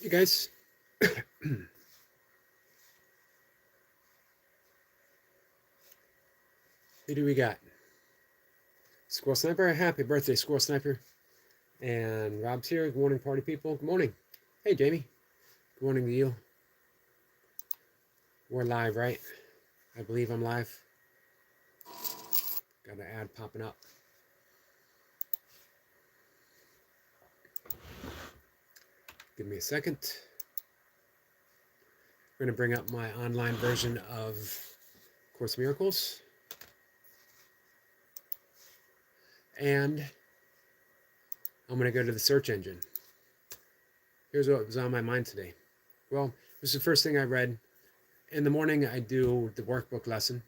Hey guys, who do we got? Squirrel Sniper, happy birthday, Squirrel Sniper. And Rob's here. Good morning, party people. Good morning. Hey, Jamie. Good morning to you. We're live, right? I believe I'm live. Got an ad popping up. Give me a second. We're going to bring up my online version of Course in Miracles. And I'm going to go to the search engine. Here's what was on my mind today. Well, this is the first thing I read. In the morning, I do the workbook lesson.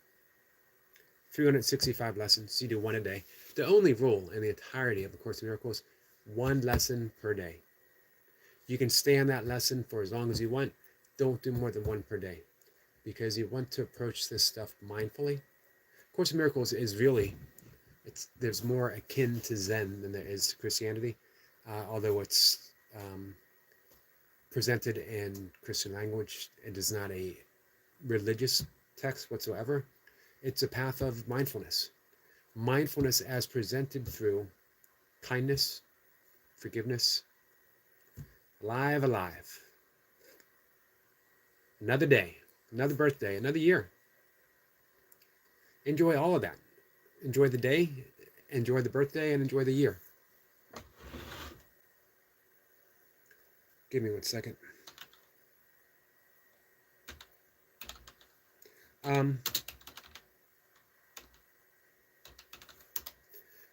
365 lessons. You do one a day. The only rule in the entirety of the Course in Miracles, one lesson per day. You can stay on that lesson for as long as you want. Don't do more than one per day because you want to approach this stuff mindfully. Course in Miracles is really, there's more akin to Zen than there is to Christianity, although it's presented in Christian language. It is not a religious text whatsoever. It's a path of mindfulness. Mindfulness as presented through kindness, forgiveness, alive. Another day, another birthday, another year. Enjoy all of that. Enjoy the day, enjoy the birthday, and enjoy the year. Give me 1 second.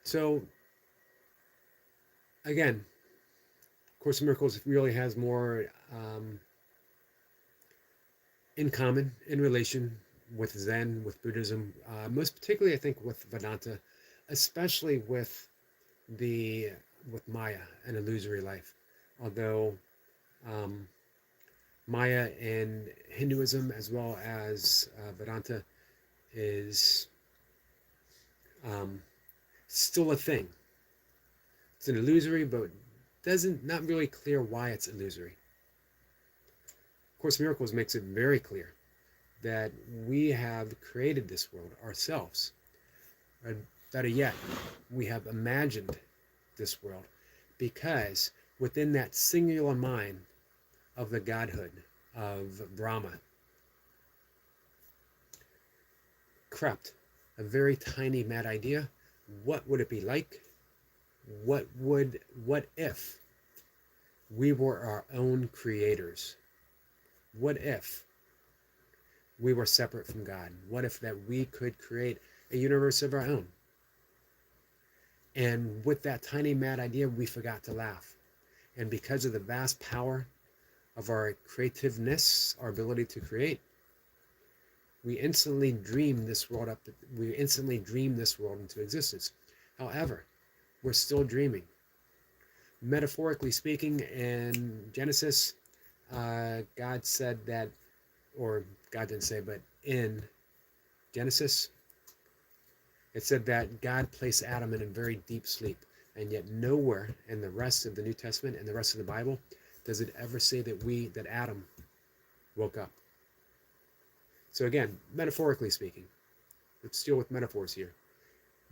So, again, Course in Miracles really has more in common, in relation with Zen, with Buddhism, most particularly I think with Vedanta, especially with Maya, an illusory life. Although Maya in Hinduism as well as Vedanta is still a thing. It's an illusory, but not really clear why it's illusory. Course in Miracles makes it very clear that we have created this world ourselves. Or better yet, we have imagined this world because within that singular mind of the godhood of Brahma crept a very tiny mad idea. What would it be like? What if we were our own creators? What if we were separate from God? What if that we could create a universe of our own? And with that tiny mad idea, we forgot to laugh. And because of the vast power of our creativeness, our ability to create, we instantly dream this world into existence. However, we're still dreaming. Metaphorically speaking, in Genesis, God said that, or God didn't say, but in Genesis, it said that God placed Adam in a very deep sleep. And yet nowhere in the rest of the New Testament and the rest of the Bible does it ever say that Adam woke up. So again, metaphorically speaking, let's deal with metaphors here.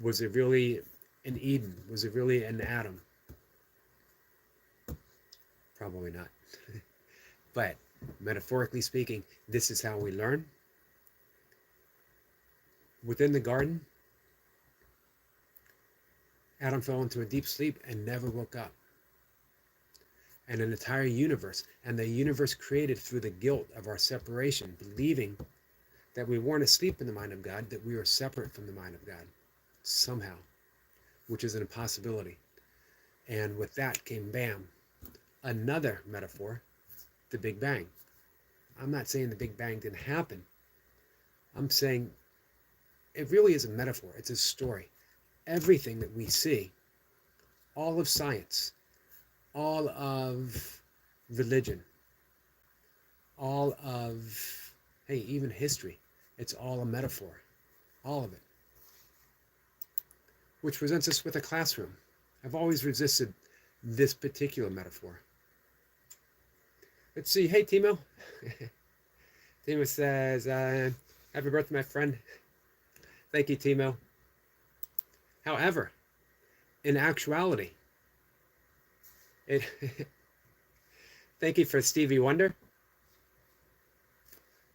Was it really an Eden? Was it really an Adam? Probably not. But metaphorically speaking, this is how we learn. Within the garden, Adam fell into a deep sleep and never woke up. And an entire universe, and the universe created through the guilt of our separation, believing that we weren't asleep in the mind of God, that we were separate from the mind of God, somehow, which is an impossibility. And with that came, bam, another metaphor, the Big Bang. I'm not saying the Big Bang didn't happen. I'm saying it really is a metaphor. It's a story. Everything that we see, all of science, all of religion, all of, hey, even history, it's all a metaphor. All of it. Which presents us with a classroom. I've always resisted this particular metaphor. Let's see. Hey, Timo. Timo says, happy birthday, my friend. Thank you, Timo. However, in actuality, it thank you for Stevie Wonder.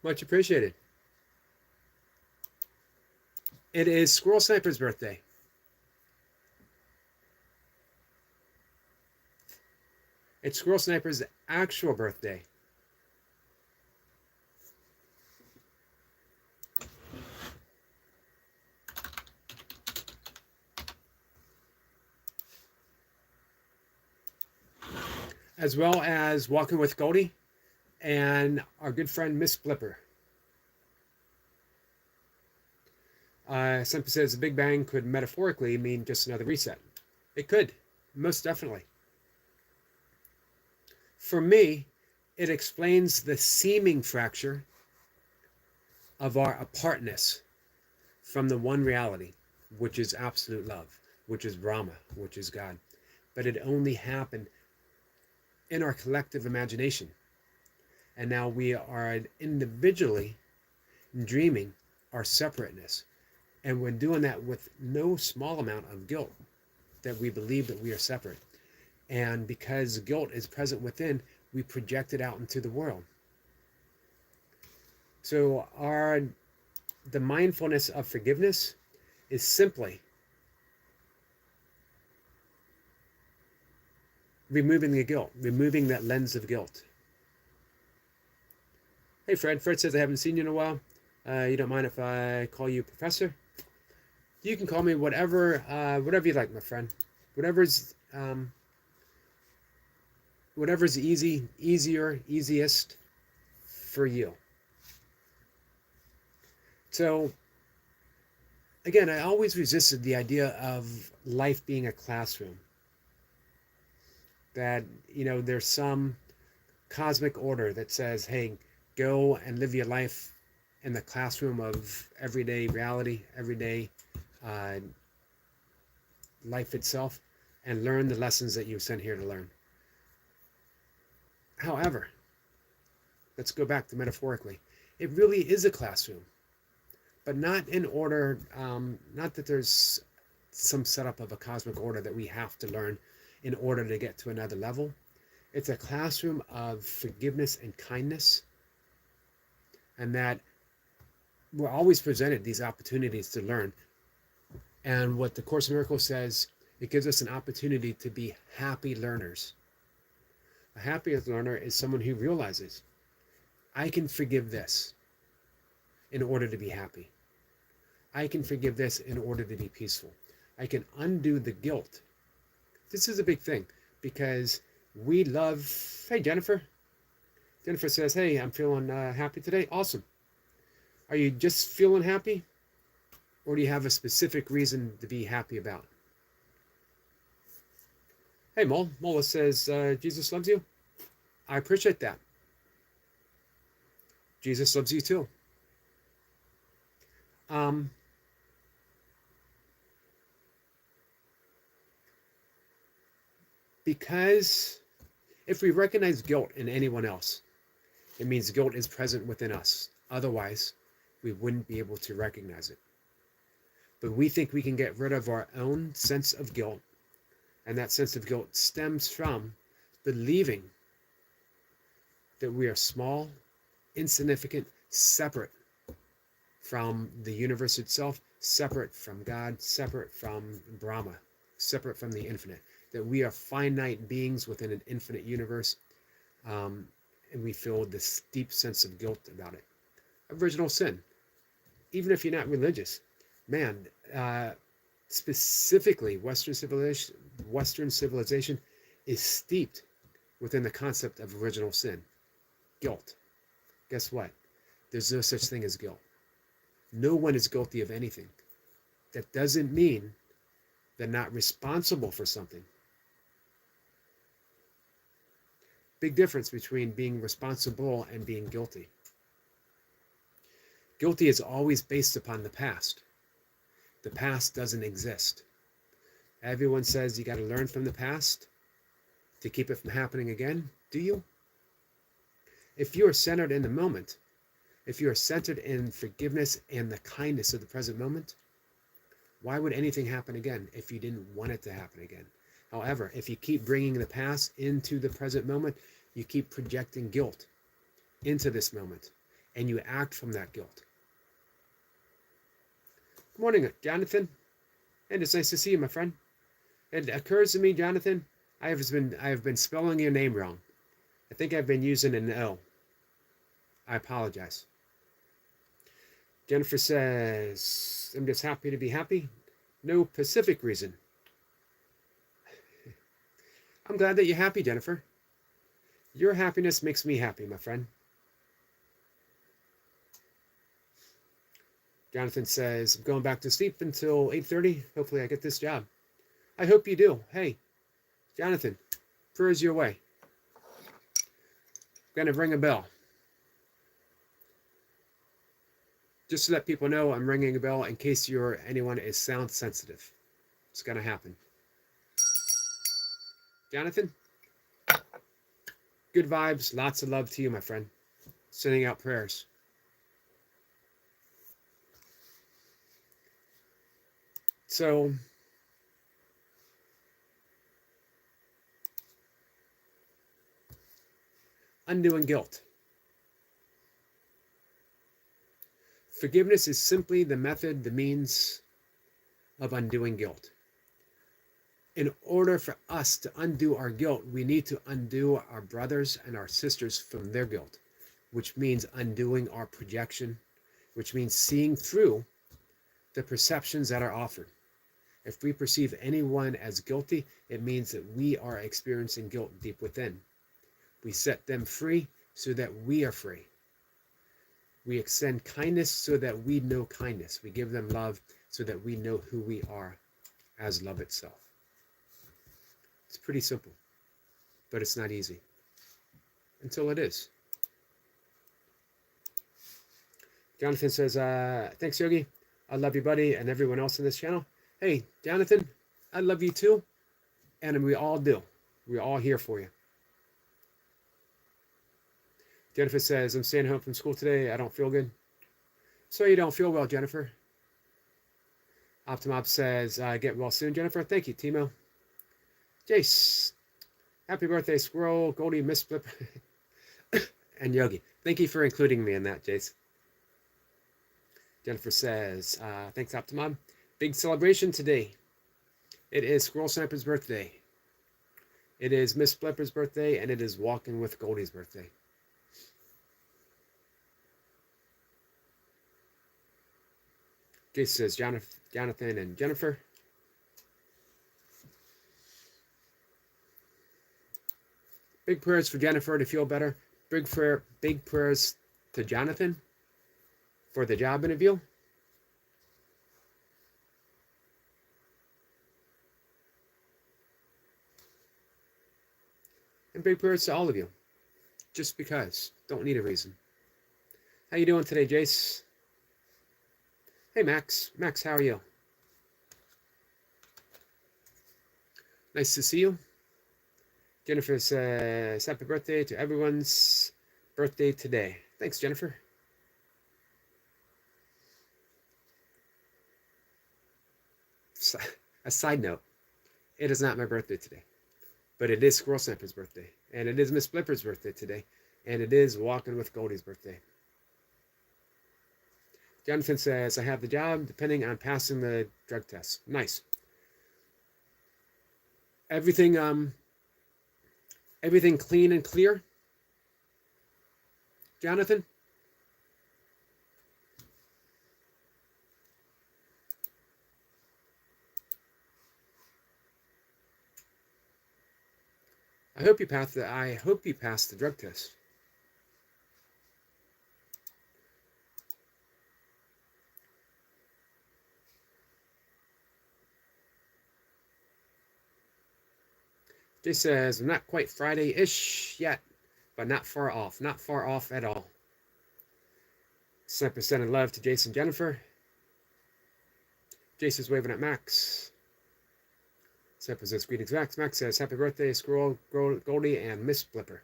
Much appreciated. It is Squirrel Sniper's birthday. It's Squirrel Sniper's actual birthday. As well as Walking with Goldie and our good friend Miss Flipper. Something says the Big Bang could metaphorically mean just another reset. It could, most definitely. For me, it explains the seeming fracture of our apartness from the one reality, which is absolute love, which is Brahma, which is God. But it only happened in our collective imagination. And now we are individually dreaming our separateness. And we're doing that with no small amount of guilt that we believe that we are separate. And because guilt is present within, we project it out into the world. So the mindfulness of forgiveness is simply removing the guilt, removing that lens of guilt. Hey, Fred. Fred says, I haven't seen you in a while. You don't mind if I call you Professor? You can call me whatever you like, my friend. Whatever's easiest for you. So, again, I always resisted the idea of life being a classroom. That, there's some cosmic order that says, hey, go and live your life in the classroom of everyday reality, everyday life itself, and learn the lessons that you were sent here to learn. However, let's go back to metaphorically. It really is a classroom, but not in order, not that there's some setup of a cosmic order that we have to learn in order to get to another level. It's a classroom of forgiveness and kindness, and that we're always presented these opportunities to learn. And what the Course in Miracles says, it gives us an opportunity to be happy learners. A happy learner is someone who realizes, I can forgive this in order to be happy. I can forgive this in order to be peaceful. I can undo the guilt. This is a big thing because we love, hey, Jennifer. Jennifer says, hey, I'm feeling happy today. Awesome. Are you just feeling happy? Or do you have a specific reason to be happy about? Hey, Mola says, Jesus loves you. I appreciate that. Jesus loves you too. Because if we recognize guilt in anyone else, it means guilt is present within us. Otherwise, we wouldn't be able to recognize it. But we think we can get rid of our own sense of guilt. And that sense of guilt stems from believing that we are small, insignificant, separate from the universe itself, separate from God, separate from Brahma, separate from the infinite. That we are finite beings within an infinite universe. And we feel this deep sense of guilt about it. Original sin. Even if you're not religious, man, specifically Western civilization is steeped within the concept of original sin, guilt. Guess what? There's no such thing as guilt. No one is guilty of anything. That doesn't mean they're not responsible for something. Big difference between being responsible and being guilty. Guilty is always based upon the past. The past doesn't exist. Everyone says you got to learn from the past to keep it from happening again. Do you? If you are centered in the moment, if you are centered in forgiveness and the kindness of the present moment, why would anything happen again if you didn't want it to happen again? However, if you keep bringing the past into the present moment, you keep projecting guilt into this moment, and you act from that guilt. Good morning, Jonathan. And it's nice to see you, my friend. It occurs to me, Jonathan, I have been spelling your name wrong. I think I've been using an L. I apologize. Jennifer says, I'm just happy to be happy. No specific reason. I'm glad that you're happy, Jennifer. Your happiness makes me happy, my friend. Jonathan says, I'm going back to sleep until 8:30. Hopefully I get this job. I hope you do. Hey, Jonathan, prayers your way. I'm going to ring a bell. Just to let people know, I'm ringing a bell in case anyone is sound sensitive. It's going to happen. Jonathan, good vibes. Lots of love to you, my friend. Sending out prayers. So, undoing guilt. Forgiveness is simply the method, the means of undoing guilt. In order for us to undo our guilt, we need to undo our brothers and our sisters from their guilt, which means undoing our projection, which means seeing through the perceptions that are offered. If we perceive anyone as guilty, it means that we are experiencing guilt deep within. We set them free so that we are free. We extend kindness so that we know kindness. We give them love so that we know who we are as love itself. It's pretty simple, but it's not easy until it is. Jonathan says, thanks, Yogi. I love you, buddy, and everyone else in this channel. Hey, Jonathan, I love you too, and we all do. We're all here for you. Jennifer says, I'm staying home from school today. I don't feel good. So you don't feel well, Jennifer. Optimob says, get well soon, Jennifer. Thank you, Timo. Jace, happy birthday, Squirrel, Goldie, Miss Flip, and Yogi. Thank you for including me in that, Jace. Jennifer says, thanks, Optimob. Big celebration today. It is Squirrel Sniper's birthday. It is Miss Flipper's birthday, and it is Walking with Goldie's birthday. Jace says, Jonathan and Jennifer. Big prayers for Jennifer to feel better. Big prayers to Jonathan for the job interview. And big prayers to all of you. Just because. Don't need a reason. How you doing today, Jace? Hey, Max. Max, how are you? Nice to see you. Jennifer says, happy birthday to everyone's birthday today. Thanks, Jennifer. A side note, it is not my birthday today, but it is Squirrel Sniper's birthday, and it is Miss Flipper's birthday today, and it is Walking with Goldie's birthday. Jonathan says, I have the job depending on passing the drug test. Nice. Everything clean and clear? Jonathan? I hope you passed the drug test. Jay says, I'm not quite Friday-ish yet, but not far off. Not far off at all. 7% of love to Jason and Jennifer. Jason's waving at Max. 7% says, greetings, Max. Max says, happy birthday, Squirrel, Goldie, and Miss Flipper.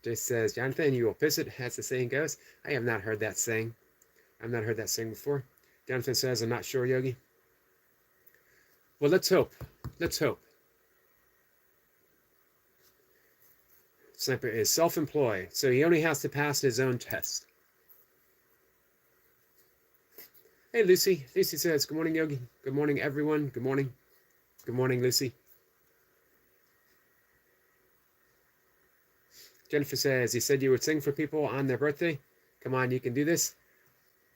Jay says, Jonathan, you will piss it, as the saying goes. I have not heard that saying. I've not heard that saying before. Jonathan says, I'm not sure, Yogi. Well, let's hope. Let's hope. Sniper is self-employed, so he only has to pass his own test. Hey, Lucy. Lucy says, good morning, Yogi. Good morning, everyone. Good morning. Good morning, Lucy. Jennifer says, you said you would sing for people on their birthday. Come on, you can do this.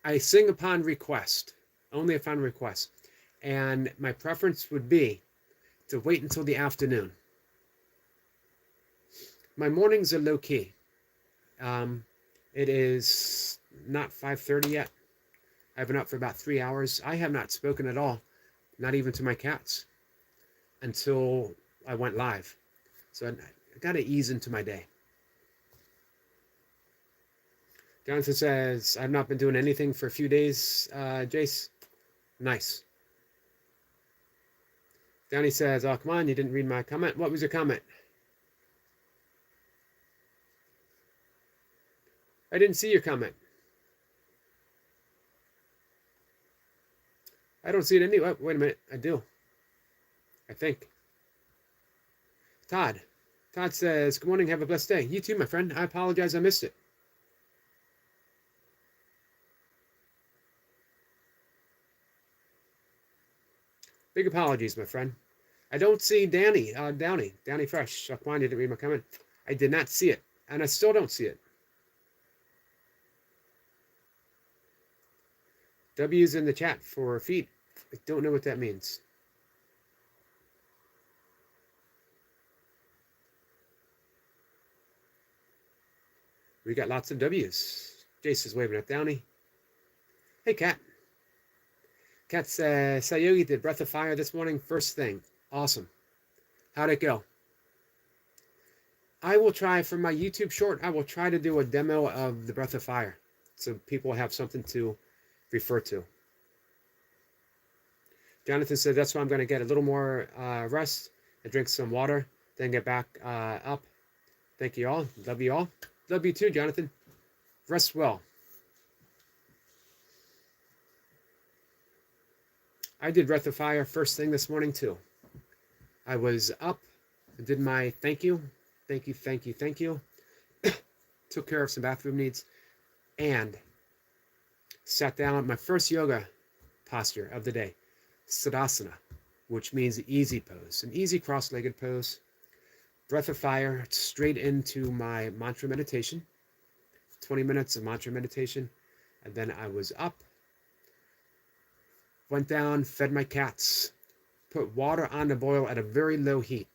I sing upon request, only upon request. And my preference would be to wait until the afternoon. My mornings are low key. It is not 5:30 yet. I've been up for about 3 hours. I have not spoken at all, not even to my cats, until I went live. So I got to ease into my day. Jonathan says, I've not been doing anything for a few days, Jace. Nice. Downey says, oh, come on, you didn't read my comment. What was your comment? I didn't see your comment. I don't see it anywhere. Wait a minute. I do. I think. Todd. Todd says, good morning. Have a blessed day. You too, my friend. I apologize. I missed it. Big apologies, my friend. I don't see Danny. Downey Fresh. Shakwan didn't read my comment. I did not see it. And I still don't see it. W's in the chat for feet. I don't know what that means. We got lots of W's. Jace is waving at Downey. Hey, Kat. Kat says, Yogi did Breath of Fire this morning. First thing. Awesome. How'd it go? I will try, for my YouTube short, I will try to do a demo of the Breath of Fire, so people have something to refer to. Jonathan said, that's why I'm going to get a little more rest and drink some water, then get back up. Thank you all. Love you all. Love you too, Jonathan. Rest well. I did Breath of Fire first thing this morning too. I was up, did my thank you. Took care of some bathroom needs, and sat down at my first yoga posture of the day, Siddhasana, which means easy pose, an easy cross-legged pose. Breath of Fire, straight into my mantra meditation, 20 minutes of mantra meditation, and then I was up, went down, fed my cats, put water on the boil at a very low heat.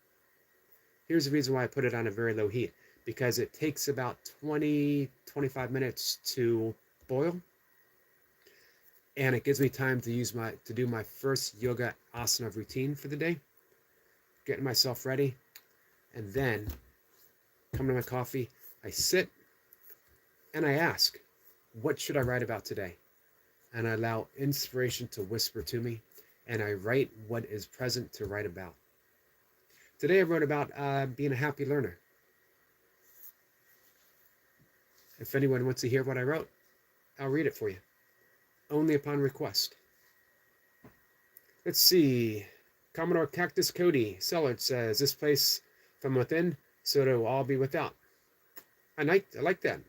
Here's the reason why I put it on a very low heat, because it takes about 20-25 minutes to boil, and it gives me time to do my first yoga asana routine for the day, getting myself ready, and then come to my coffee. I sit and I ask, what should I write about today? And I allow inspiration to whisper to me, and I write what is present to write about. Today I wrote about being a happy learner. If anyone wants to hear what I wrote, I'll read it for you. Only upon request. Let's see. Commodore Cactus Cody Sellard says, this place from within, so it will all be without. I like that.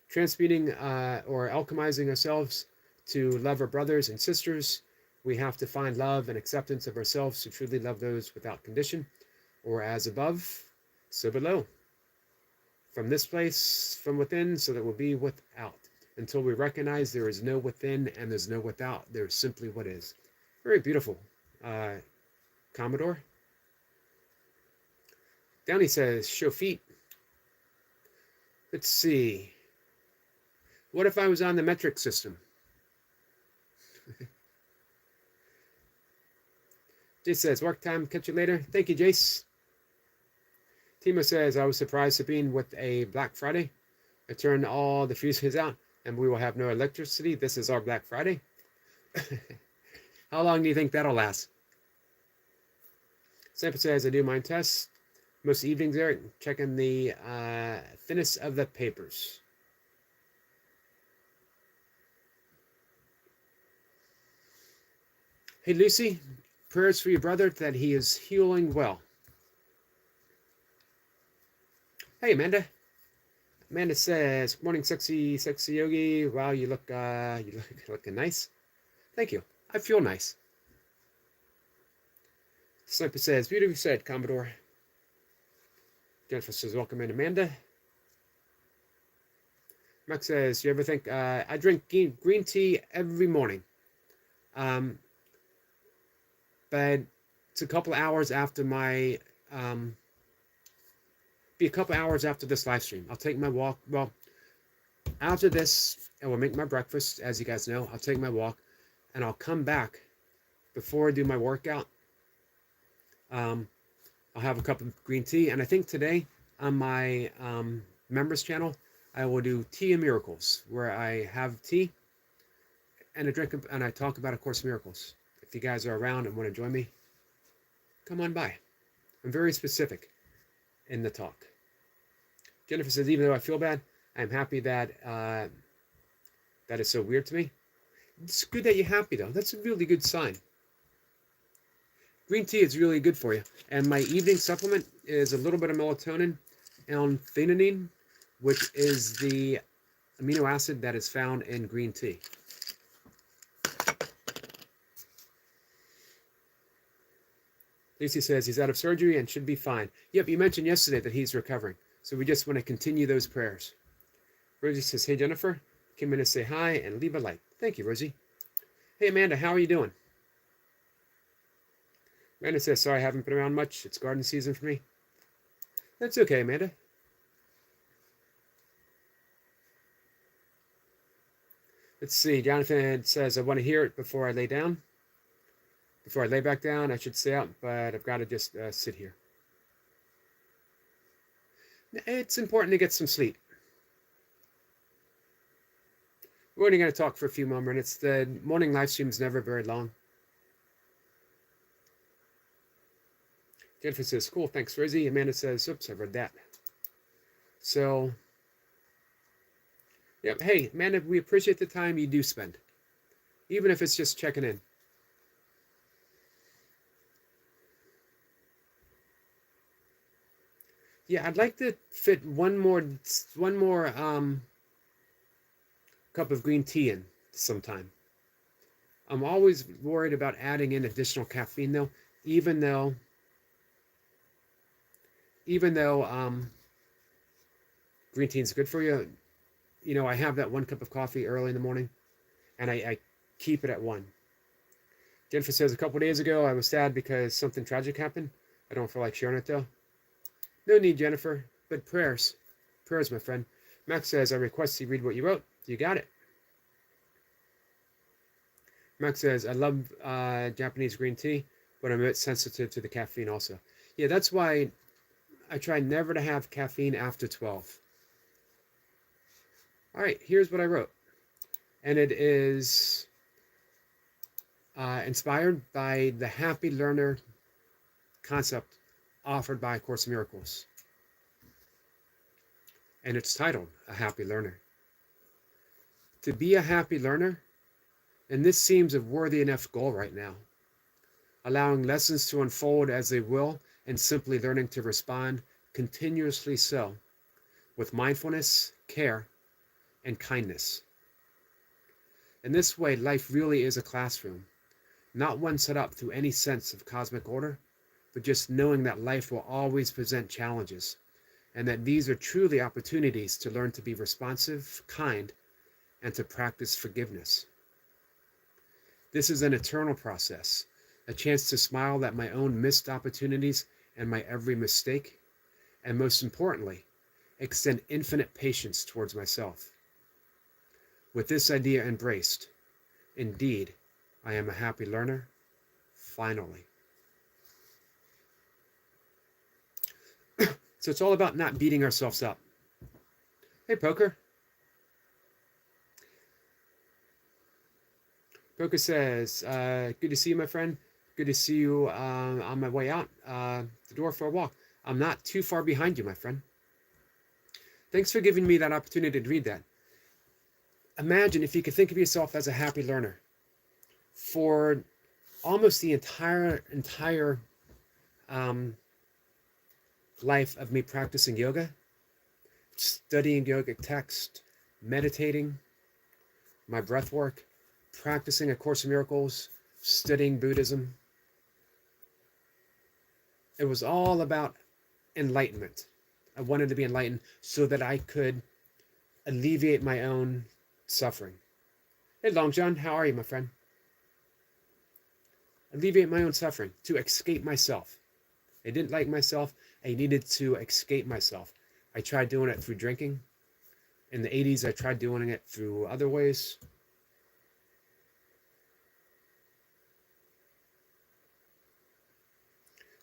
Transmuting or alchemizing ourselves to love our brothers and sisters, we have to find love and acceptance of ourselves to truly love those without condition, or as above, so below. From this place, from within, so that we'll be without. Until we recognize there is no within and there's no without, there's simply what is. Very beautiful, Commodore. Downey says, show feet. Let's see. What if I was on the metric system? Jace says, work time, catch you later. Thank you, Jace. Timo says, I was surprised Sabine with a Black Friday. I turned all the fuses out and we will have no electricity. This is our Black Friday. How long do you think that'll last? Sampa says, I do mind tests. Most evenings there, checking the thinness of the papers. Hey, Lucy, prayers for your brother that he is healing well. Hey, Amanda. Amanda says, "Good morning, sexy Yogi. Wow, you look looking nice. Thank you. I feel nice." Sniper says, "Beautifully said, Commodore." Jennifer says, "Welcome in, Amanda." Max says, "You ever think I drink green tea every morning, um, but it's a couple hours after my be a couple hours after this live stream. I'll take my walk. Well, after this, I will make my breakfast. As you guys know, I'll take my walk, and I'll come back before I do my workout. I'll have a cup of green tea, and I think today on my members channel, I will do Tea and Miracles, where I have tea and a drink, and I talk about A Course in Miracles. If you guys are around and want to join me, come on by. I'm very specific in the talk." Jennifer says, "Even though I feel bad, I'm happy that that is so weird to me." It's good that you're happy, though. That's a really good sign. Green tea is really good for you. And my evening supplement is a little bit of melatonin and theanine, which is the amino acid that is found in green tea. Lucy says he's out of surgery and should be fine. Yep, you mentioned yesterday that he's recovering. So we just want to continue those prayers. Rosie says, "Hey, Jennifer, came in to say hi and leave a like." Thank you, Rosie. Hey, Amanda, how are you doing? Amanda says, "Sorry, I haven't been around much. It's garden season for me." That's okay, Amanda. Let's see. Jonathan says, "I want to hear it before I lay down. Before I lay back down, I should stay up, but I've got to just sit here." It's important to get some sleep. We're only going to talk for a few more minutes. The morning live stream is never very long. Jennifer says, "Cool, thanks, Rosie." Amanda says, "Oops, I read that." So, yep. Hey, Amanda, we appreciate the time you do spend, even if it's just checking in. Yeah, I'd like to fit one more cup of green tea in sometime. I'm always worried about adding in additional caffeine, though, even though green tea is good for you. You know, I have that one cup of coffee early in the morning, and I keep it at one. Jennifer says, "A couple days ago, I was sad because something tragic happened. I don't feel like sharing it, though." No need, Jennifer, but prayers. Prayers, my friend. Max says, "I request you read what you wrote." You got it. Max says, "I love Japanese green tea, but I'm a bit sensitive to the caffeine also." Yeah, that's why I try never to have caffeine after 12. All right, here's what I wrote. And it is inspired by the happy learner concept offered by A Course in Miracles. And it's titled A Happy Learner. To be a happy learner, and this seems a worthy enough goal right now, allowing lessons to unfold as they will and simply learning to respond continuously so, with mindfulness, care, and kindness. In this way, life really is a classroom, not one set up through any sense of cosmic order, but just knowing that life will always present challenges, and that these are truly opportunities to learn to be responsive, kind, and to practice forgiveness. This is an eternal process, a chance to smile at my own missed opportunities and my every mistake, and most importantly, extend infinite patience towards myself. With this idea embraced, indeed, I am a happy learner, finally. So it's all about not beating ourselves up. Hey, Poker. Poker says, "Good to see you, my friend. Good to see you on my way out the door for a walk." I'm not too far behind you, my friend. Thanks for giving me that opportunity to read that. Imagine if you could think of yourself as a happy learner for almost the entire um, life of me practicing yoga, studying yogic text, meditating, my breath work, practicing A Course in Miracles, studying Buddhism. It was all about enlightenment. I wanted to be enlightened so that I could alleviate my own suffering. Hey, Long John, how are you, my friend? Alleviate my own suffering, to escape myself. I didn't like myself. I needed to escape myself. I tried doing it through drinking. In the 80s, I tried doing it through other ways.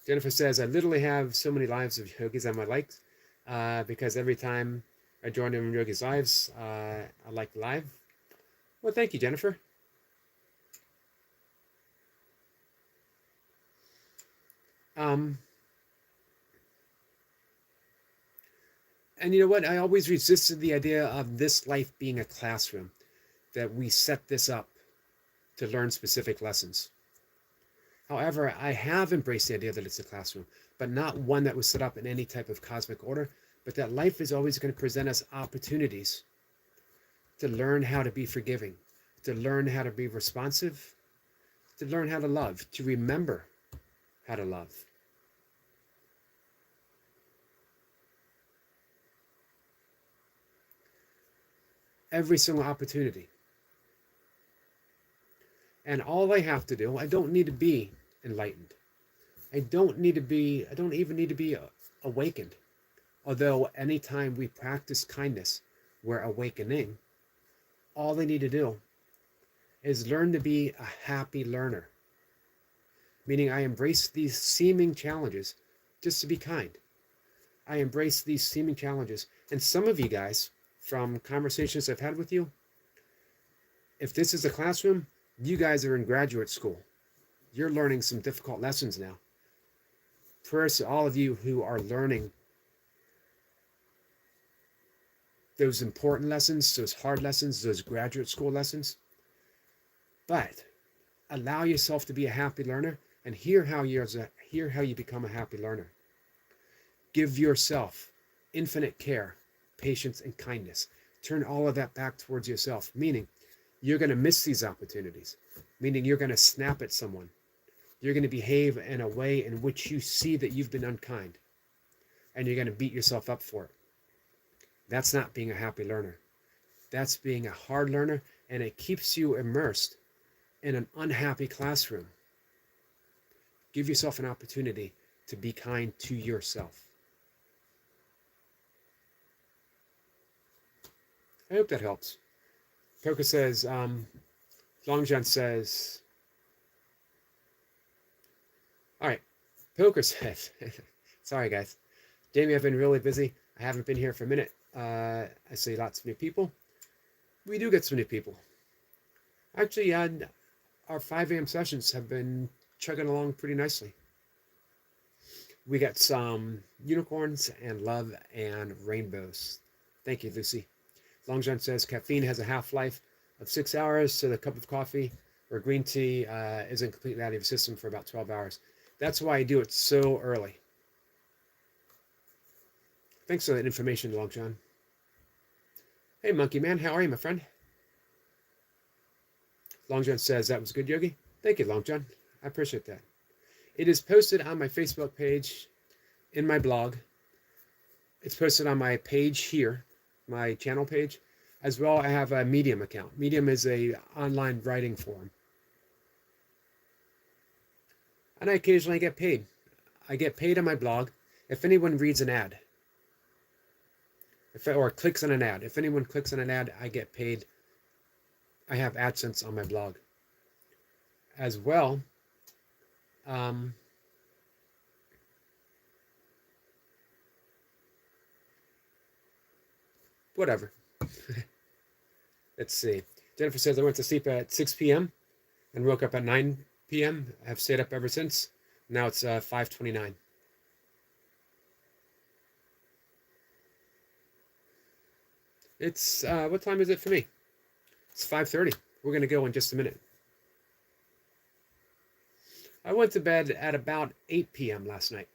Jennifer says, I literally have so many lives of yogis on my likes because every time I join in yogis' lives, I like live. Well, thank you, Jennifer. And you know what? I always resisted the idea of this life being a classroom, that we set this up to learn specific lessons. However, I have embraced the idea that it's a classroom, but not one that was set up in any type of cosmic order, but that life is always going to present us opportunities to learn how to be forgiving, to learn how to be responsive, to learn how to love, to remember how to love. Every single opportunity. And all I have to do, I don't need to be enlightened. I don't even need to be awakened. Although anytime we practice kindness, we're awakening. All I need to do is learn to be a happy learner. Meaning I embrace these seeming challenges just to be kind. I embrace these seeming challenges. And some of you guys, from conversations I've had with you, if this is a classroom, you guys are in graduate school. You're learning some difficult lessons now. Prayers to all of you who are learning those important lessons, those hard lessons, those graduate school lessons. But allow yourself to be a happy learner and hear how you become a happy learner. Give yourself infinite care, patience, and kindness. Turn all of that back towards yourself, meaning you're going to miss these opportunities, meaning you're going to snap at someone. You're going to behave in a way in which you see that you've been unkind, and you're going to beat yourself up for it. That's not being a happy learner. That's being a hard learner, and it keeps you immersed in an unhappy classroom. Give yourself an opportunity to be kind to yourself. I hope that helps. Coca says, Long John says, all right, Poker says, sorry guys, Jamie, I've been really busy. I haven't been here for a minute. I see lots of new people. We do get some new people. Actually, our 5 a.m. sessions have been chugging along pretty nicely. We got some unicorns and love and rainbows. Thank you, Lucy. Long John says caffeine has a half-life of 6 hours, so the cup of coffee or green tea isn't completely out of your system for about 12 hours. That's why I do it so early. Thanks for that information, Long John. Hey, Monkey Man, how are you, my friend? Long John says, that was good, Yogi. Thank you, Long John. I appreciate that. It is posted on my Facebook page, in my blog. It's posted on my page here, my channel page. As well, I have a Medium account. Medium is a online writing forum. And I occasionally get paid. I get paid on my blog if anyone reads an ad. Or clicks on an ad. If anyone clicks on an ad, I get paid. I have AdSense on my blog. As well, whatever. Let's see. Jennifer says, I went to sleep at 6 p.m. and woke up at 9 p.m. I've stayed up ever since. Now it's 5:29. It's, what time is it for me? It's 5:30. We're going to go in just a minute. I went to bed at about 8 p.m. last night.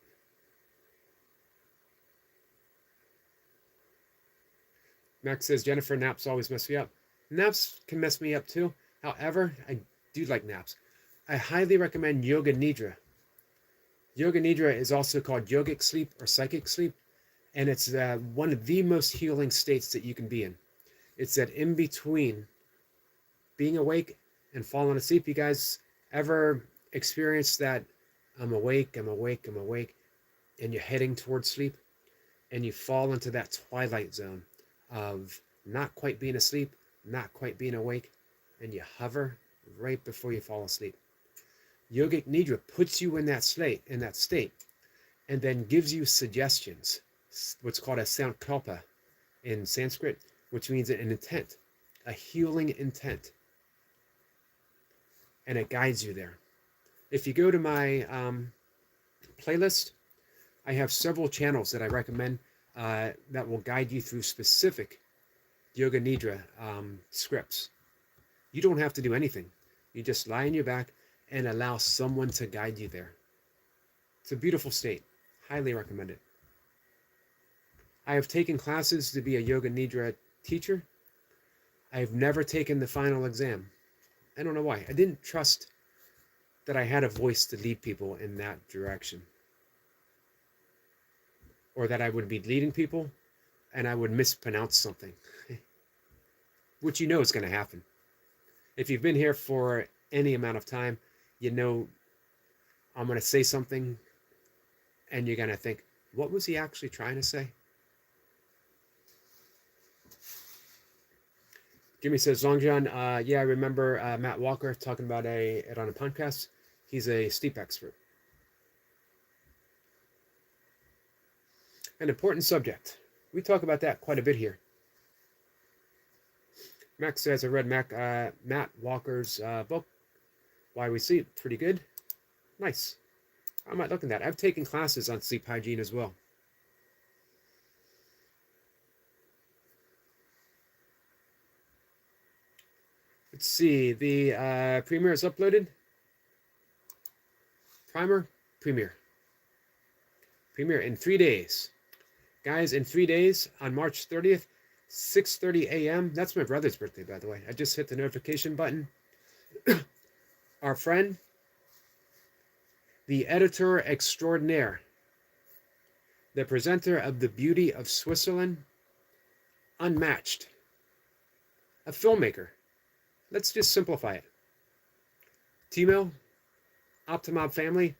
Max says, Jennifer, naps always mess me up. Naps can mess me up too. However, I do like naps. I highly recommend Yoga Nidra. Yoga Nidra is also called yogic sleep or psychic sleep, and it's one of the most healing states that you can be in. It's that in between being awake and falling asleep. You guys ever experience that I'm awake, I'm awake, I'm awake, and you're heading towards sleep, and you fall into that twilight zone of not quite being asleep, not quite being awake, and you hover right before you fall asleep. Yogic Nidra puts you in that state, and then gives you suggestions, what's called a sankalpa in Sanskrit, which means an intent, a healing intent, and it guides you there. If you go to my playlist, I have several channels that I recommend that will guide you through specific Yoga Nidra scripts. You don't have to do anything. You just lie on your back and allow someone to guide you there. It's a beautiful state. Highly recommend it. I have taken classes to be a Yoga Nidra teacher. I have never taken the final exam. I don't know why. I didn't trust that I had a voice to lead people in that direction. Or that I would be leading people and I would mispronounce something. Which you know is going to happen. If you've been here for any amount of time, you know I'm going to say something and you're going to think, what was he actually trying to say? Jimmy says, Longjohn, yeah, I remember Matt Walker talking about it on a podcast. He's a sleep expert. An important subject. We talk about that quite a bit here. Max says, I read Matt Walker's book, Why We Sleep. Pretty good. Nice. I might look at that. I've taken classes on sleep hygiene as well. Let's see. The premiere is uploaded. Premiere in 3 days. Guys, in 3 days, on March 30th, 6:30 a.m. That's my brother's birthday, by the way. I just hit the notification button. Our friend, the editor extraordinaire, the presenter of The Beauty of Switzerland, unmatched, a filmmaker. Let's just simplify it. Timo, Optimob family,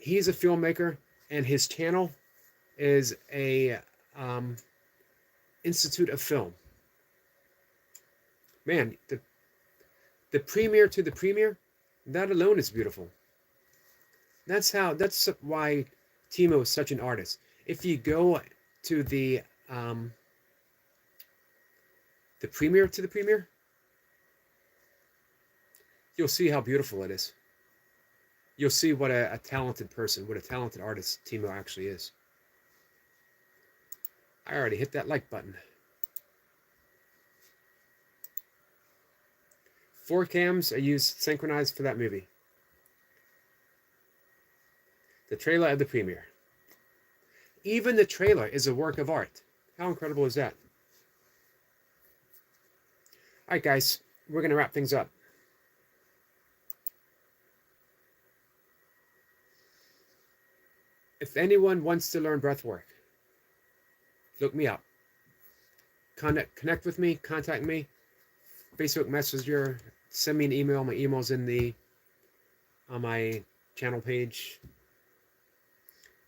he's a filmmaker, and his channel is a Institute of Film. Man, the premiere to the premiere, that alone is beautiful. That's why Timo is such an artist. If you go to the premiere to the premiere, you'll see how beautiful it is. You'll see what a talented person, what a talented artist Timo actually is. I already hit that like button. 4 cams are used synchronized for that movie. The trailer of the premiere. Even the trailer is a work of art. How incredible is that? All right, guys, we're going to wrap things up. If anyone wants to learn breath work, look me up. Connect with me, contact me, Facebook Messenger, send me an email. My email's on my channel page.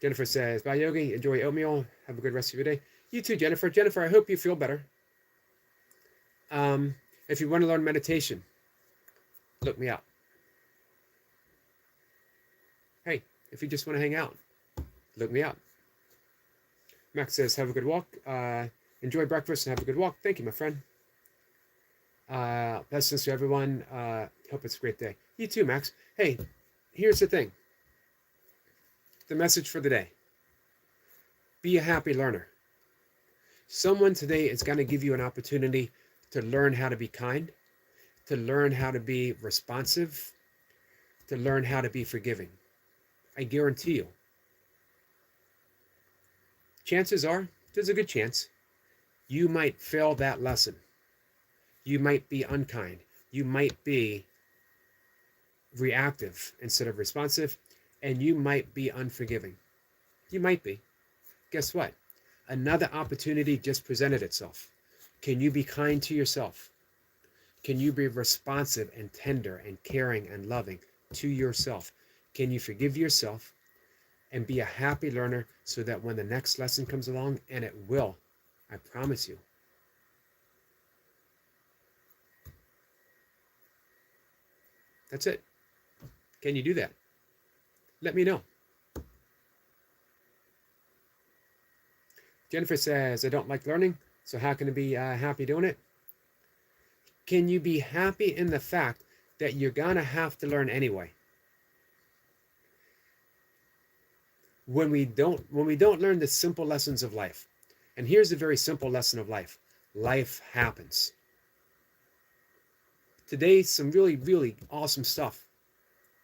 Jennifer says, bye Yogi, enjoy oatmeal. Have a good rest of your day. You too, Jennifer. Jennifer, I hope you feel better. If you want to learn meditation, look me up. Hey, if you just want to hang out, look me up. Max says, have a good walk. Enjoy breakfast and have a good walk. Thank you, my friend. Blessings to everyone. Hope it's a great day. You too, Max. Hey, here's the thing. The message for the day. Be a happy learner. Someone today is going to give you an opportunity to learn how to be kind, to learn how to be responsive, to learn how to be forgiving. I guarantee you. Chances are, there's a good chance, you might fail that lesson. You might be unkind. You might be reactive instead of responsive, and you might be unforgiving. You might be. Guess what? Another opportunity just presented itself. Can you be kind to yourself? Can you be responsive and tender and caring and loving to yourself? Can you forgive yourself and be a happy learner so that when the next lesson comes along, and it will, I promise you. That's it. Can you do that? Let me know. Jennifer says, I don't like learning, so how can I be happy doing it? Can you be happy in the fact that you're going to have to learn anyway? When we don't learn the simple lessons of life, and here's a very simple lesson of life. Life happens. Today, some really, really awesome stuff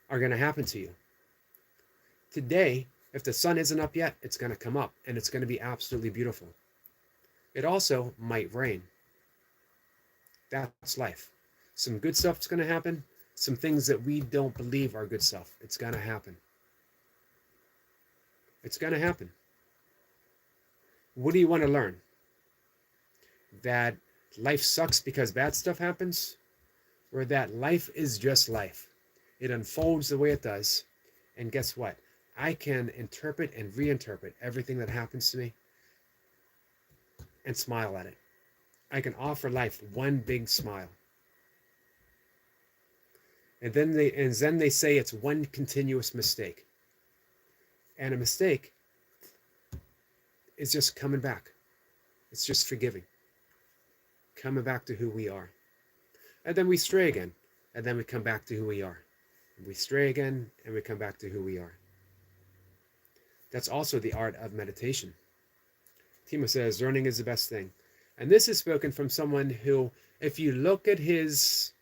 are going to happen to you. Today, if the sun isn't up yet, it's going to come up, and it's going to be absolutely beautiful. It also might rain. That's life. Some good stuff's going to happen. Some things that we don't believe are good stuff. It's going to happen. It's going to happen. What do you want to learn? That life sucks because bad stuff happens? Or that life is just life? It unfolds the way it does. And guess what? I can interpret and reinterpret everything that happens to me and smile at it. I can offer life one big smile. And then they say it's one continuous mistake. And a mistake is just coming back. It's just forgiving. Coming back to who we are. And then we stray again. And then we come back to who we are. And we stray again, and we come back to who we are. That's also the art of meditation. Timo says, learning is the best thing. And this is spoken from someone who, if you look at his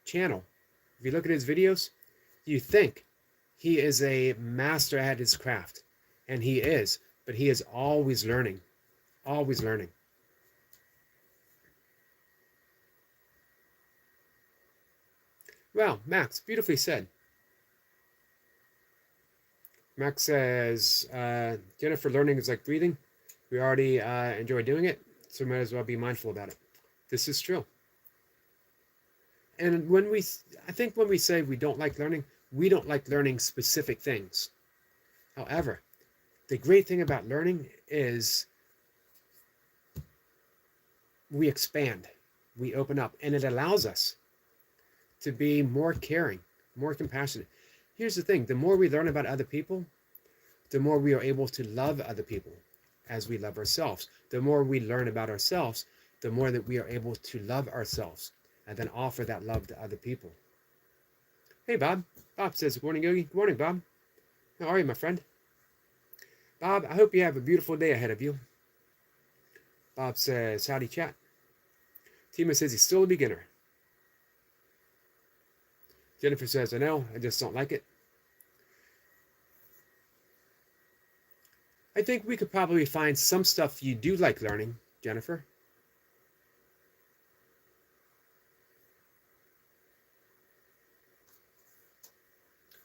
channel, if you look at his videos, you think he is a master at his craft. And he is, but he is always learning. Always learning. Well, Max, beautifully said. Max says, Jennifer, learning is like breathing. We already enjoy doing it, so we might as well be mindful about it. This is true. And I think when we say we don't like learning, we don't like learning specific things. However, the great thing about learning is we expand, we open up, and it allows us to be more caring, more compassionate. Here's the thing, the more we learn about other people, the more we are able to love other people as we love ourselves. The more we learn about ourselves, the more that we are able to love ourselves and then offer that love to other people. Hey, Bob. Bob says, good morning, Yogi. Good morning, Bob. How are you, my friend? Bob, I hope you have a beautiful day ahead of you. Bob says, howdy, chat. Timo says he's still a beginner. Jennifer says, I know, I just don't like it. I think we could probably find some stuff you do like learning, Jennifer.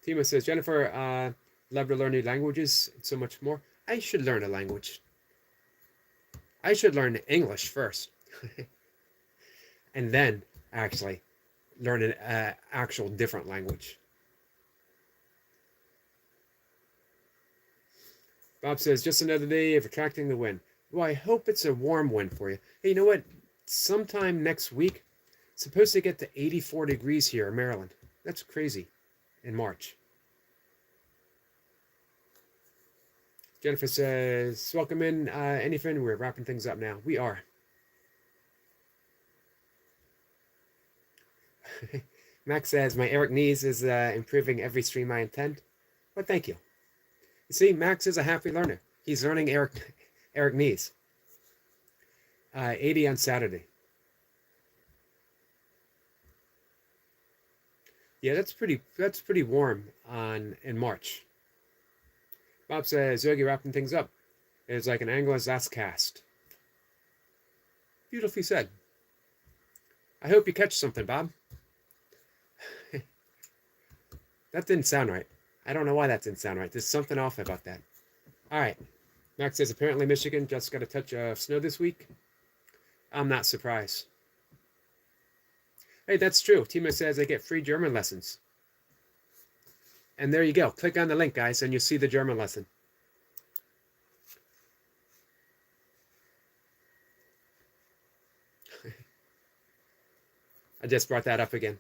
Timo says, Jennifer, love to learn new languages and so much more. I should learn a language. I should learn English first. And then, actually, learn an actual different language. Bob says, just another day of attracting the wind. Well, I hope it's a warm wind for you. Hey, you know what? Sometime next week, it's supposed to get to 84 degrees here in Maryland. That's crazy. In March. Jennifer says, welcome in, anything. We're wrapping things up now. We are. Max says, my Eric Knees is improving every stream I attend. Well, thank you. You see, Max is a happy learner. He's learning Eric Knees. 80 on Saturday. Yeah, that's pretty warm in March. Bob says, Yogi wrapping things up. It's like an angler's last cast. Beautifully said. I hope you catch something, Bob. That didn't sound right. I don't know why that didn't sound right. There's something off about that. All right. Max says, apparently Michigan just got a touch of snow this week. I'm not surprised. Hey, that's true. Timo says they get free German lessons. And there you go. Click on the link, guys, and you'll see the German lesson. I just brought that up again.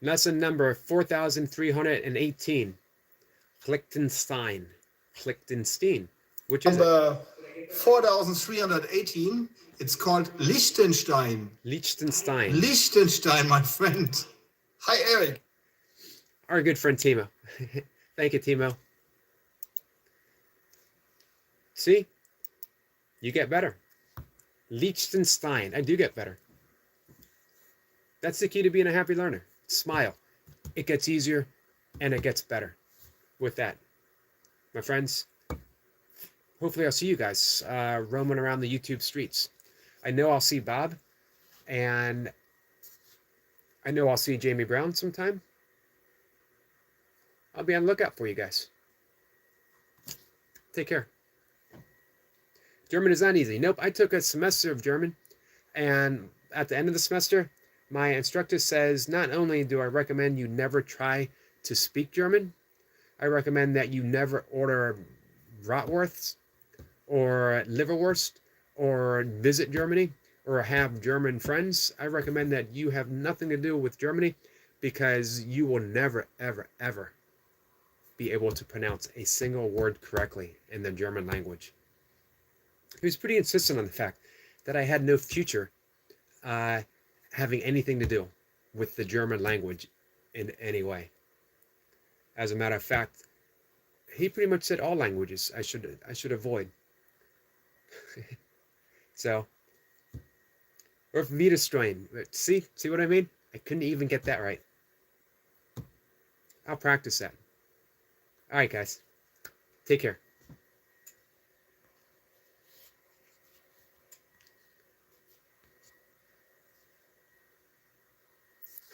Lesson number 4318. Liechtenstein. Liechtenstein. Which is number 4318. It's called Liechtenstein. Liechtenstein. Liechtenstein, my friend. Hi, Eric. Our good friend Timo. Thank you, Timo. See? You get better. Liechtenstein. I do get better. That's the key to being a happy learner. Smile. It gets easier and it gets better with that. My friends, hopefully I'll see you guys roaming around the YouTube streets. I know I'll see Bob, and I know I'll see Jamie Brown sometime. I'll be on the lookout for you guys. Take care. German is not easy. Nope, I took a semester of German, and at the end of the semester, my instructor says, not only do I recommend you never try to speak German, I recommend that you never order bratwursts or liverwurst or visit Germany or have German friends. I recommend that you have nothing to do with Germany because you will never, ever, ever be able to pronounce a single word correctly in the German language. He was pretty insistent on the fact that I had no future having anything to do with the German language in any way. As a matter of fact, he pretty much said all languages I should avoid. So, or Widerstrain. See what I mean? I couldn't even get that right. I'll practice that. All right, guys. Take care.